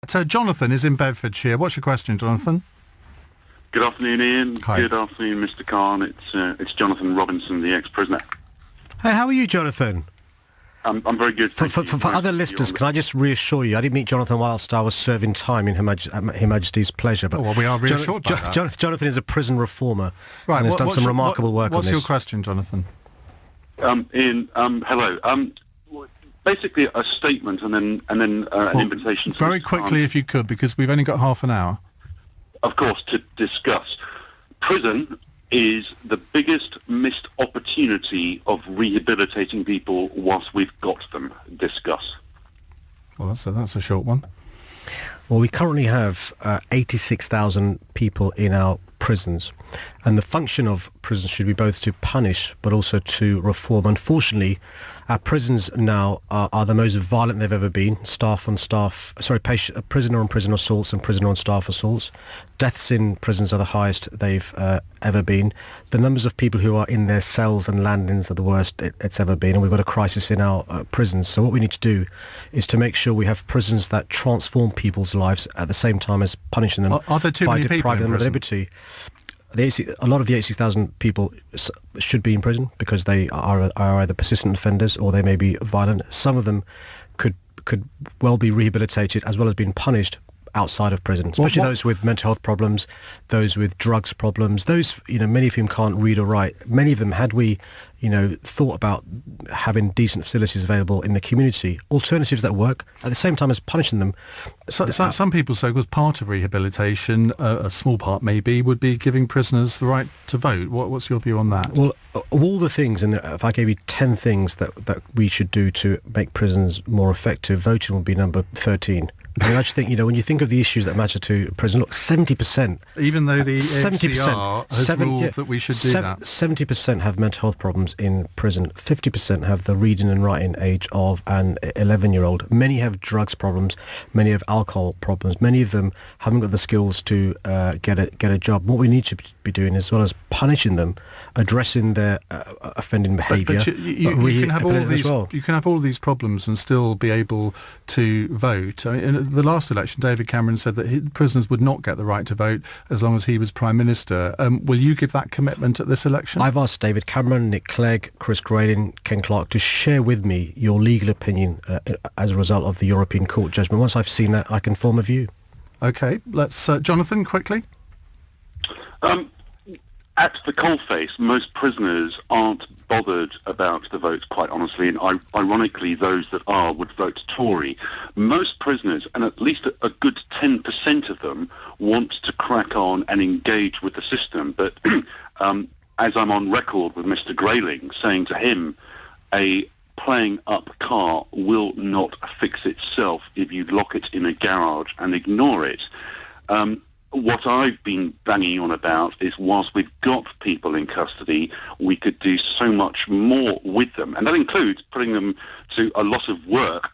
So Jonathan is in Bedfordshire. What's your question, Jonathan? Good afternoon, Ian. Hi. Good afternoon, Mr. Khan. It's Jonathan Robinson, the ex-prisoner. Hey, how are you, Jonathan? I'm very good. For thank you. other Nice to listeners, see you can I just reassure you, I didn't meet Jonathan whilst I was serving time in Her Majesty's pleasure. But Oh, well, we are reassured by that. Jonathan is a prison reformer Right, and has done what's some your- remarkable work on What's this. your question, Jonathan? Ian, hello. Basically, a statement and then an invitation. To Very Mr. quickly, Khan, if you could, because we've only got half an hour. of course, to discuss. Prison is the biggest missed opportunity of rehabilitating people whilst we've got them. Discuss. Well, that's a short one. Well, we currently have 86,000 people in our prisons, and the function of prisons should be both to punish but also to reform. Unfortunately, our prisons now are the most violent they've ever been. Prisoner on prisoner assaults and prisoner on staff assaults. Deaths in prisons are the highest they've ever been. The numbers of people who are in their cells and landings are the worst it's ever been, and we've got a crisis in our prisons. So what we need to do is to make sure we have prisons that transform people's lives at the same time as punishing them Are there too by many people depriving in them of prison? liberty. A lot of the 86,000 people should be in prison because they are either persistent offenders or they may be violent. Some of them could well be rehabilitated as well as being punished outside of prison, especially those with mental health problems, those with drugs problems, those, many of whom can't read or write. Many of them, had we, thought about having decent facilities available in the community, alternatives that work, at the same time as punishing them. Some people say, was part of rehabilitation, a small part maybe, would be giving prisoners the right to vote. What's your view on that? Well, of all the things, and if I gave you 10 things that we should do to make prisons more effective, voting would be number 13. I mean, I just think, when you think of the issues that matter to prison, look, 70%. Even though the 70%, HCR has ruled that we should do that. 70% have mental health problems in prison. 50% have the reading and writing age of an 11-year-old. Many have drugs problems. Many have alcohol problems. Many of them haven't got the skills to get a job. What we need to be doing, as well as punishing them, addressing their offending behaviour. But you can have all these. You can have all these problems and still be able to vote. I mean, in the last election, David Cameron said that prisoners would not get the right to vote as long as he was Prime Minister. Will you give that commitment at this election? I've asked David Cameron, Nick Clegg, Chris Grayling, Ken Clarke to share with me your legal opinion as a result of the European Court judgment. Once I've seen that, I can form a view. OK, let's... Jonathan, quickly. At the coalface, most prisoners aren't bothered about the vote, quite honestly, and ironically, those that are would vote Tory. Most prisoners, and at least a good 10% of them, want to crack on and engage with the system. But as I'm on record with Mr. Grayling, saying to him, a playing up car will not fix itself if you lock it in a garage and ignore it. What I've been banging on about is whilst we've got people in custody, we could do so much more with them. And that includes putting them to a lot of work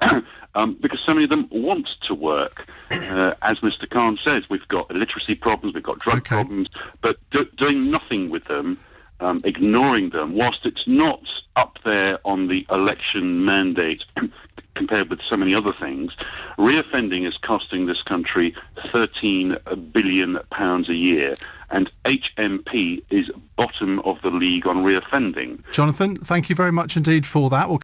because so many of them want to work. As Mr. Khan says, we've got illiteracy problems, we've got drug problems, but doing nothing with them, ignoring them, whilst it's not up there on the election mandate compared with so many other things, reoffending is costing this country £13 billion a year, and HMP is bottom of the league on reoffending. Jonathan, thank you very much indeed for that. We'll